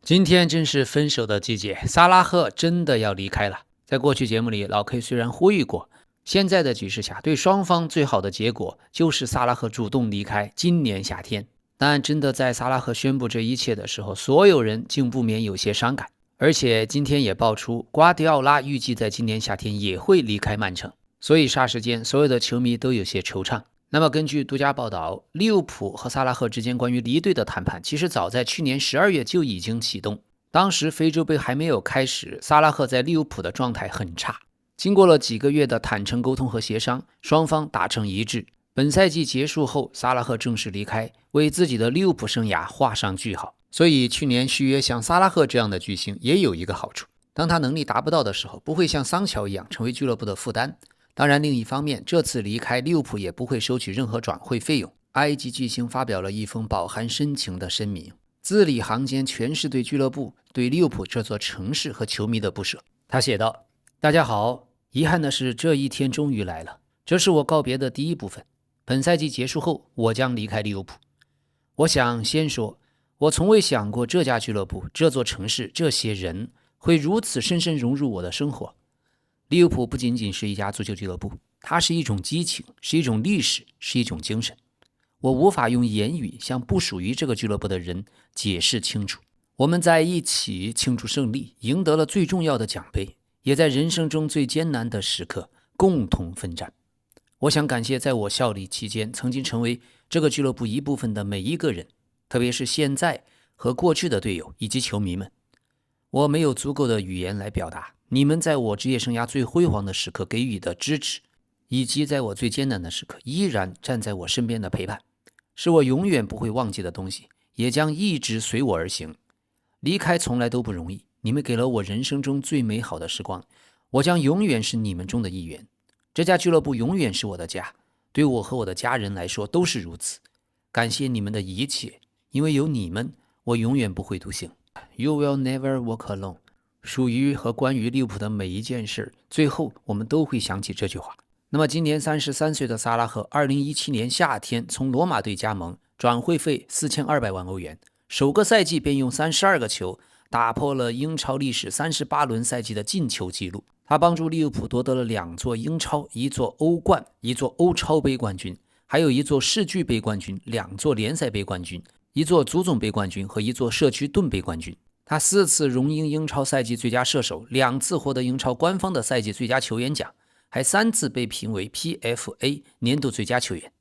今天真是分手的季節，薩拉赫真的要離開了。在過去節目裡，老 K 雖然呼籲過，現在的局勢下，對雙方最好的結果就是薩拉赫主動離開今年夏天。但真的在薩拉赫宣布這一切的時候，所有人竟不免有些傷感。而且今天也爆出，瓜迪奧拉預計在今年夏天也會離開曼城，所以霎時間所有的球迷都有些惆悵。那麼根據獨家報道，利物浦和薩拉赫之間關於離隊的談判，其實早在去年12月就已經啟動。當時非洲杯還沒有開始，薩拉赫在利物浦的狀態很差。經過了幾個月的坦誠溝通和協商，雙方達成一致。本賽季結束後，薩拉赫正式離開，為自己的利物浦生涯畫上句號。所以去年續約像薩拉赫這樣的巨星也有一個好處，當他能力達不到的時候，不會像桑喬一樣成為俱樂部的負擔。當然，另一方面，這次離開利物浦也不會收取任何轉會費用。埃及巨星發表了一封飽含深情的聲明，字裡行間全是對俱樂部、對利物浦這座城市和球迷的不捨。他寫道：大家好，遺憾的是這一天終於來了，這是我告別的第一部分。本賽季結束後，我將離開利物浦。我想先說，我從未想過這家俱樂部、這座城市、這些人會如此深深融入我的生活。利物浦不僅僅是一家足球俱樂部，它是一種激情，是一種歷史，是一種精神。我無法用言語向不屬於這個俱樂部的人解釋清楚。我們在一起慶祝勝利，贏得了最重要的獎杯，也在人生中最艱難的時刻共同奮戰。我想感謝在我效力期間曾經成為這個俱樂部一部分的每一個人，特別是現在和過去的隊友以及球迷們。我沒有足夠的語言來表達你們在我職業生涯最輝煌的時刻給予的支持，以及在我最艱難的時刻依然站在我身邊的陪伴，是我永遠不會忘記的東西，也將一直隨我而行。離開從來都不容易，你們給了我人生中最美好的時光，我將永遠是你們中的一員。這家俱樂部永遠是我的家，對我和我的家人來說都是如此。感謝你們的一切，因為有你們，我永遠不會獨行。You will never walk alone。屬於和關於利物浦的每一件事，最後我們都會想起這句話。那麼今年33歲的薩拉赫2017年夏天從羅馬隊加盟，轉會費4200萬歐元，首個賽季便用32個球打破了英超歷史38輪賽季的進球紀錄。他幫助利物浦奪得了2座英超、1座歐冠、1座歐超杯冠軍，還有1座世俱杯冠軍、2座聯賽杯冠軍、1座足總杯冠軍和1座社区盾杯冠軍。他4次榮膺英超賽季最佳射手，2次獲得英超官方的賽季最佳球員獎，還3次被評為 PFA 年度最佳球員。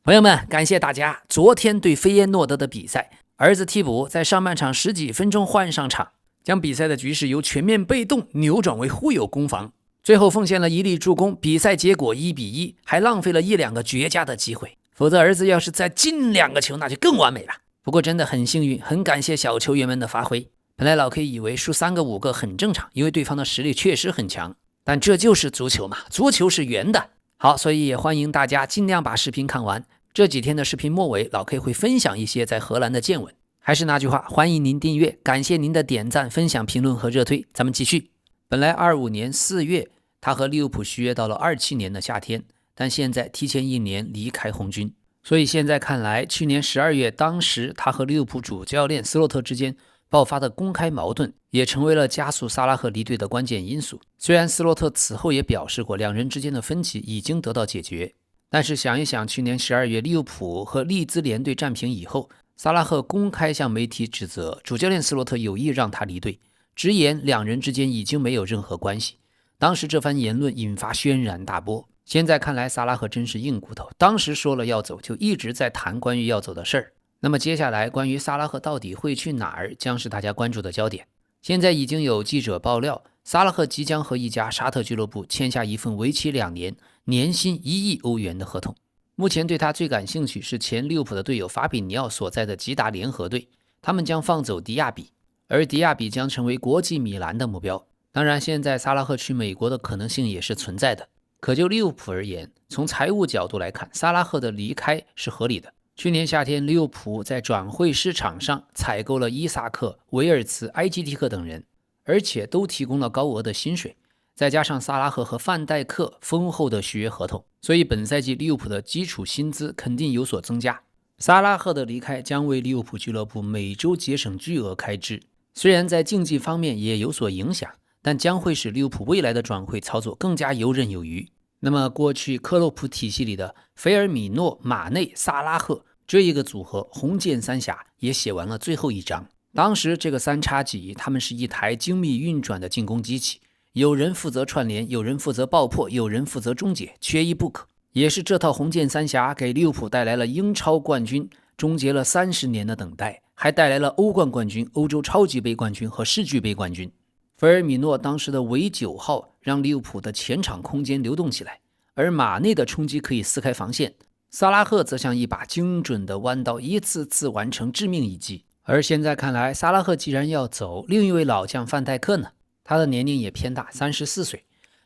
朋友們，感謝大家。昨天對菲耶諾德的比賽，兒子替補在上半場10幾分鐘換上場，將比賽的局勢由全面被動扭轉為互有攻防，最後奉獻了1粒助攻，比賽結果1-1，還浪費了1-2個絕佳的機會。否則兒子要是再進2個球，那就更完美了。不過真的很幸運，很感謝小球員們的發揮。本來老 K 以為輸3個5個很正常，因為對方的實力確實很強，但這就是足球嘛，足球是圓的。好，所以也歡迎大家盡量把視頻看完。這幾天的視頻末尾，老 K 會分享一些在荷蘭的見聞。還是那句話，歡迎您訂閱，感謝您的點讚、分享、評論和熱推。咱們繼續。本來25年4月，他和利物浦續約到了27年的夏天，但現在提前1年離開紅軍。所以現在看來，去年12月，當時他和利物浦主教練斯洛特之間爆發的公開矛盾，也成為了加速薩拉赫離隊的關鍵因素。雖然斯洛特此後也表示過，兩人之間的分歧已經得到解決，但是想一想，去年12月利物浦和利茲聯隊戰平以後，薩拉赫公開向媒體指責主教練斯洛特有意讓他離隊，直言兩人之間已經沒有任何關係。當時這番言論引發軒然大波。現在看來，薩拉赫真是硬骨頭，當時說了要走，就一直在談關於要走的事兒。那麼接下來關於薩拉赫到底會去哪兒，將是大家關注的焦點。現在已經有記者爆料，薩拉赫即將和一家沙特俱樂部簽下一份為期2年、年薪1億歐元的合同。目前對他最感興趣是前利物浦的隊友法比尼奧所在的吉達聯合隊，他們將放走迪亞比，而迪亞比將成為国際米蘭的目標。當然，現在薩拉赫去美國的可能性也是存在的。可就利物浦而言，從財務角度來看，薩拉赫的離開是合理的。去年夏天，利物浦在轉會市場上採購了伊薩克、維爾茨、埃基蒂克等人，而且都提供了高額的薪水。再加上薩拉赫和范戴克豐厚的續約合同，所以本赛季利物浦的基礎薪資肯定有所增加。薩拉赫的離開將為利物浦俱樂部每周節省巨額開支，雖然在競技方面也有所影響，但將會使利物浦未來的轉會操作更加游刃有餘。那麼過去克洛普體系裡的菲爾米諾、馬內、薩拉赫這一個組合紅箭三俠也寫完了最後一章。當時這個三叉戟他們是一台精密運轉的進攻機器，有人負責串聯，有人負責爆破，有人負責終結，缺一不可。也是這套紅箭三俠給利物浦帶來了英超冠軍，終結了30年的等待，還帶來了歐冠冠軍、歐洲超級杯冠軍和世俱杯冠軍。菲爾米諾當時的偽9號讓利物浦的前場空間流動起來，而馬內的衝擊可以撕開防線，薩拉赫則像一把精準的彎刀，一次次完成致命一擊。而現在看来，薩拉赫既然要走，另一位老将范戴克呢？他的年龄也偏大，34岁。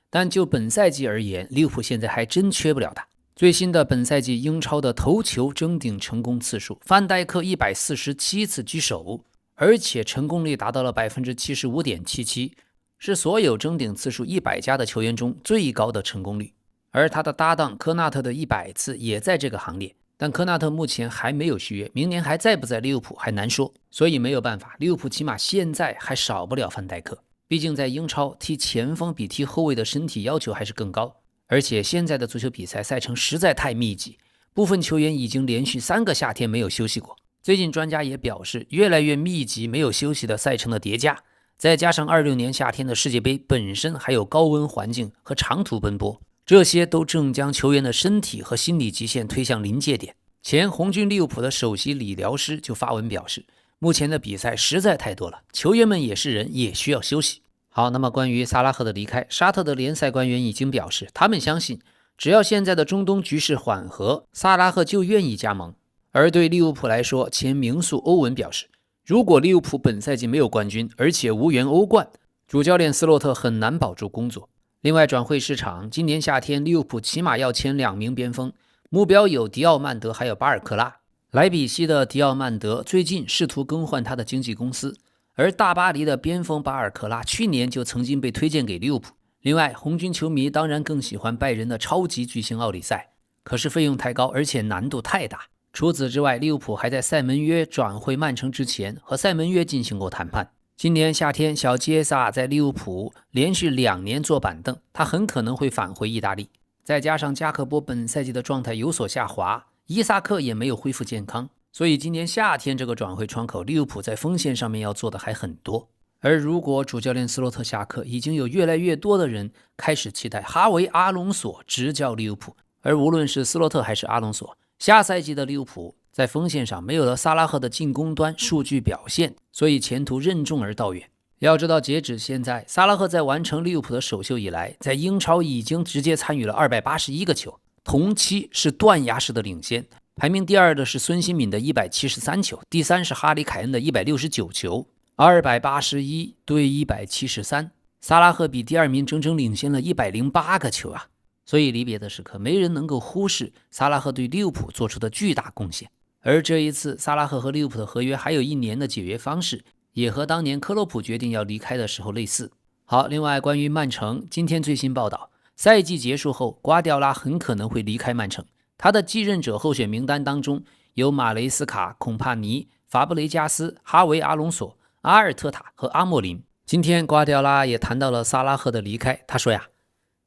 但就本賽季而言，利物浦现在還真缺不了他。最新的本赛季英超的头球争顶成功次數，范戴克147次居首，而且成功率達到了 75.77%， 是所有爭頂次數100加的球員中最高的成功率。而他的搭檔科納特的100次也在這個行列，但科納特目前還沒有續約，明年還在不在利物浦還難說，所以沒有辦法，利物浦起碼現在還少不了范戴克。畢竟在英超踢前鋒比踢後衛的身體要求還是更高，而且現在的足球比賽赛程實在太密集，部分球員已經連續3個夏天沒有休息過。最近專家也表示，越來越密集沒有休息的賽程的疊加，再加上26年夏天的世界杯本身還有高溫環境和長途奔波，這些都正將球員的身體和心理極限推向臨界點。前紅軍利物浦的首席理療師就發文表示，目前的比賽實在太多了，球員們也是人，也需要休息。好，那麼關於薩拉赫的離開，沙特的聯賽官員已經表示，他們相信只要現在的中東局勢緩和，薩拉赫就願意加盟。而對利物浦來說，前名宿歐文表示，如果利物浦本賽季沒有冠軍，而且無緣歐冠，主教練斯洛特很難保住工作。另外，轉會市場今年夏天利物浦起碼要簽2名邊鋒，目標有迪奧曼德還有巴爾克拉。萊比錫的迪奧曼德最近試圖更換他的經紀公司，而大巴黎的邊鋒巴爾克拉去年就曾經被推薦給利物浦。另外，紅軍球迷當然更喜歡拜仁的超級巨星奧里塞，可是費用太高，而且難度太大。除此之外，利物浦還在塞门約轉會曼城之前和塞門約進行過談判。今年夏天，小基耶薩在利物浦連續2年坐板凳，他很可能會返回意大利。再加上加克波本賽季的狀態有所下滑，伊薩克也沒有恢復健康，所以今年夏天這個轉會窗口，利物浦在鋒線上面要做的還很多。而如果主教練斯洛特下課，已經有越來越多的人開始期待哈維·阿隆索執教利物浦。而無論是斯洛特還是阿隆索，下賽季的利物浦在鋒線上沒有了薩拉赫的進攻端數據表現，所以前途任重而道遠。要知道，截止現在，薩拉赫在完成利物浦的首秀以來，在英超已經直接參與了281個球，同期是斷崖式的領先。排名第2的是孫興敏的173球，第3是哈里凱恩的169球，281對173，薩拉赫比第2名整整領先了108個球啊！所以離別的時刻，沒人能夠忽視薩拉赫對利物浦做出的巨大貢獻。而這一次，薩拉赫和利物浦的合約還有1年的解約方式，也和當年克洛普決定要離開的時候類似。好，另外關於曼城，今天最新報道，賽季結束後，瓜迪奧拉很可能會離開曼城。他的繼任者候選名單當中有馬雷斯卡、孔帕尼、法布雷加斯、哈維·阿隆索、阿爾特塔和阿莫林。今天瓜迪奧拉也談到了薩拉赫的離開，他說呀，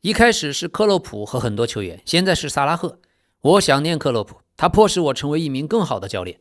一開始是克洛普和很多球員，現在是薩拉赫。我想念克洛普，他迫使我成為一名更好的教練。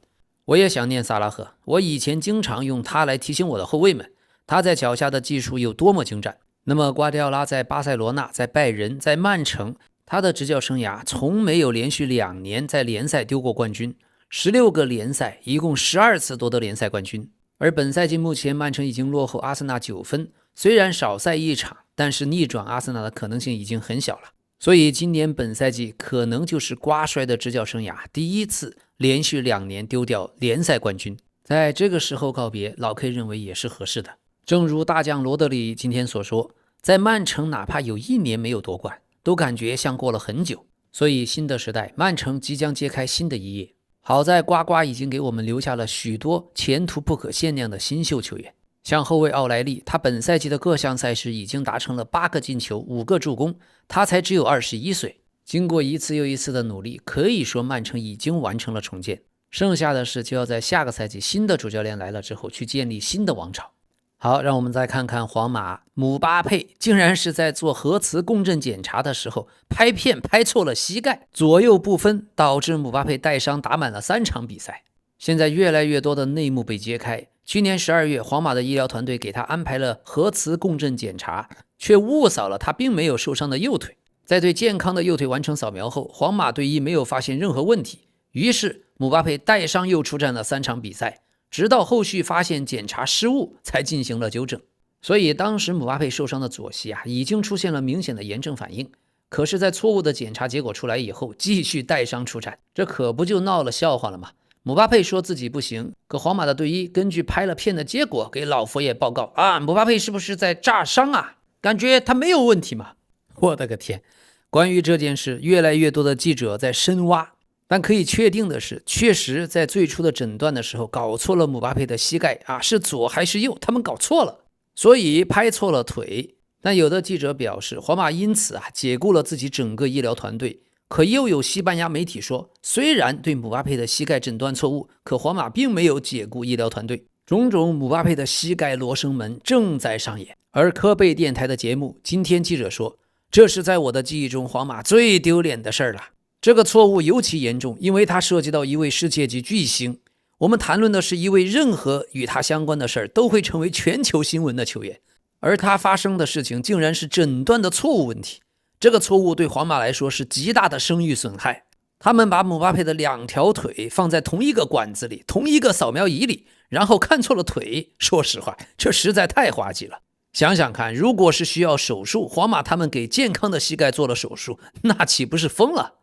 我也想念薩拉赫，我以前經常用他來提醒我的後衛們，他在腳下的技術有多麼精湛。那麼瓜迪奧拉在巴塞羅那、在拜仁、在曼城，他的執教生涯從沒有連續2年在聯賽丟過冠軍，16個聯賽，一共12次奪得聯賽冠軍。而本賽季目前曼城已經落後阿森納9分，雖然少賽1場，但是逆轉阿森納的可能性已經很小了。所以今年本賽季可能就是瓜帥的執教生涯第一次連續2年丟掉聯賽冠軍。在這個時候告別，老 K 認為也是合適的。正如大將羅德里今天所說，在曼城哪怕有1年沒有奪冠，都感覺像過了很久。所以新的時代，曼城即將揭開新的一頁。好在瓜瓜已經給我們留下了許多前途不可限量的新秀球員，像後衛奧萊利，他本賽季的各項賽事已經達成了8個進球、5個助攻，他才只有21歲。經過一次又一次的努力，可以說曼城已經完成了重建。剩下的事就要在下個賽季新的主教練來了之後去建立新的王朝。好，讓我們再看看皇馬，姆巴佩竟然是在做核磁共振檢查的時候拍片拍錯了膝蓋，左右不分，導致姆巴佩帶傷打滿了3場比賽。現在越來越多的內幕被揭開。去年12月，皇馬的醫療團隊給他安排了核磁共振檢查，卻誤掃了他並沒有受傷的右腿。在對健康的右腿完成掃描後，皇馬隊醫沒有發現任何問題，於是姆巴佩帶傷又出戰了3場比賽，直到後續發現檢查失誤才進行了糾正。所以當時姆巴佩受傷的左膝已經出現了明顯的炎症反應，可是在錯誤的檢查結果出來以後繼續帶傷出戰，這可不就鬧了笑話了嗎？姆巴佩說自己不行，可皇馬的隊醫根據拍了片的結果給老佛爺報告姆巴佩是不是在炸傷啊？感覺他沒有問題嘛。我的個天！關於這件事，越來越多的記者在深挖，但可以確定的是，確實在最初的診斷的時候搞錯了姆巴佩的膝蓋是左還是右，他們搞錯了，所以拍錯了腿。但有的記者表示，皇馬因此解僱了自己整個醫療團隊。可又有西班牙媒體說，雖然對姆巴佩的膝蓋診斷錯誤，可皇馬並沒有解僱醫療團隊。種種姆巴佩的膝蓋羅生門正在上演。而科貝電台的節目，今天記者說，這是在我的記憶中皇馬最丟臉的事兒了。這個錯誤尤其嚴重，因為它涉及到一位世界級巨星。我們談論的是一位任何與他相關的事兒都會成為全球新聞的球員，而他發生的事情竟然是診斷的錯誤問題。這個錯誤對皇馬來說是極大的聲譽損害。他們把姆巴佩的2條腿放在同一個管子裡，同一個掃描儀裡，然後看錯了腿。說實話，這實在太滑稽了。想想看，如果是需要手術，皇馬他們給健康的膝蓋做了手術，那豈不是瘋了？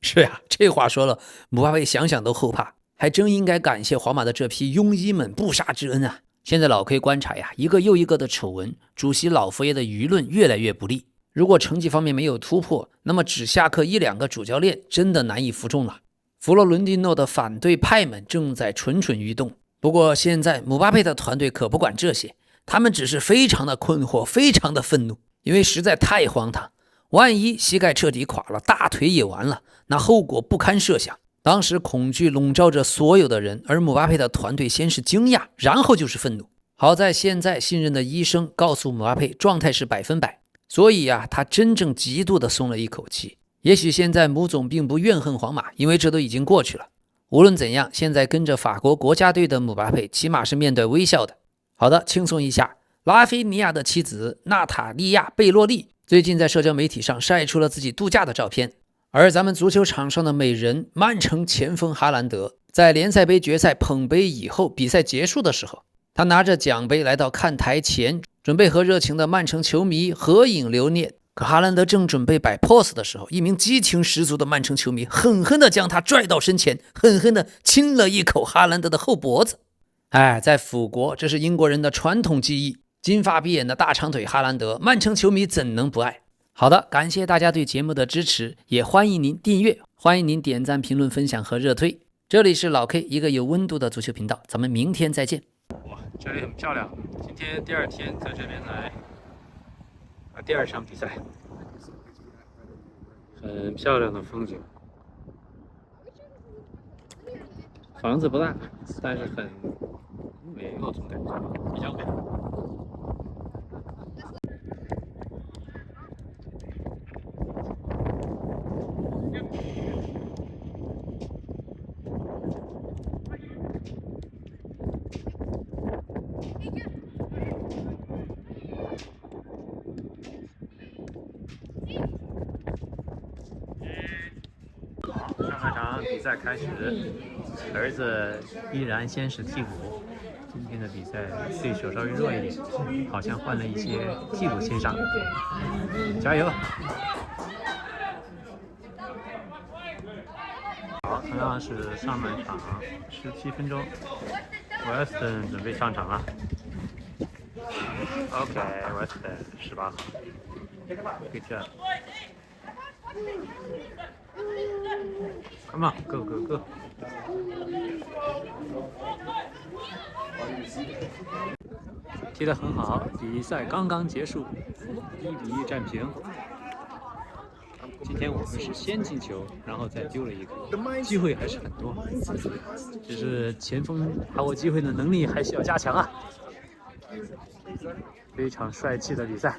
是呀，這話說了，姆巴佩想想都後怕。還真應該感謝皇馬的這批庸醫們不殺之恩啊！現在老 K 觀察一個又一個的醜聞，主席老佛爺的輿論越來越不利。如果成績方面沒有突破，那麼只下課1-2個主教練真的難以服众了。弗洛倫蒂諾的反對派們正在蠢蠢欲動。不過現在姆巴佩的團隊可不管這些，他們只是非常的困惑，非常的憤怒，因為實在太荒唐。萬一膝蓋徹底垮了，大腿也完了，那後果不堪設想。當時恐懼籠罩着所有的人，而姆巴佩的團隊先是驚訝，然後就是憤怒。好在現在信任的醫生告訴姆巴佩狀態是100%，所以他真正极度的鬆了一口氣。也許現在姆總並不怨恨皇馬，因為這都已經過去了。無論怎樣，現在跟着法國國家隊的姆巴佩起碼是面對微笑的。好的，輕鬆一下。拉菲尼亞的妻子娜塔莉亞·貝洛利最近在社交媒體上曬出了自己度假的照片。而咱們足球場上的美人曼城前鋒哈蘭德，在聯賽杯決賽捧杯以後，比賽結束的時候，他拿着獎杯來到看台前，準備和熱情的曼城球迷合影留念。可哈蘭德正準備擺 pose 的時候，一名激情十足的曼城球迷狠狠地將他拽到身前，狠狠地親了一口哈蘭德的後脖子。在腐國，這是英國人的傳統技藝。金髮碧眼的大長腿哈蘭德，曼城球迷怎能不愛？好的，感謝大家對節目的支持，也歡迎您訂閱，歡迎您點讚、評論、分享和熱推。這裡是老 K， 一個有溫度的足球頻道，咱們明天再見。哇，這裡很漂亮，今天第2天在這邊來第2場比賽，很漂亮的風景，房子不大，但是很美，那种感觉比较美。上半场比赛開始，兒子依然先是替補。今天的比賽對手稍微弱一點，好像換了一些替補先上，加油！好，同樣是上半場17分鐘，Weston 準備上場了。OK，Weston 18號 ，Good job。Come on, go, go, go. 踢得很好，比赛刚刚結束，1-1戰平。今天我們是先進球，然後再丟了一個，機會還是很多，只是前鋒把握機會的能力還需要加強啊。非常帥氣的比賽。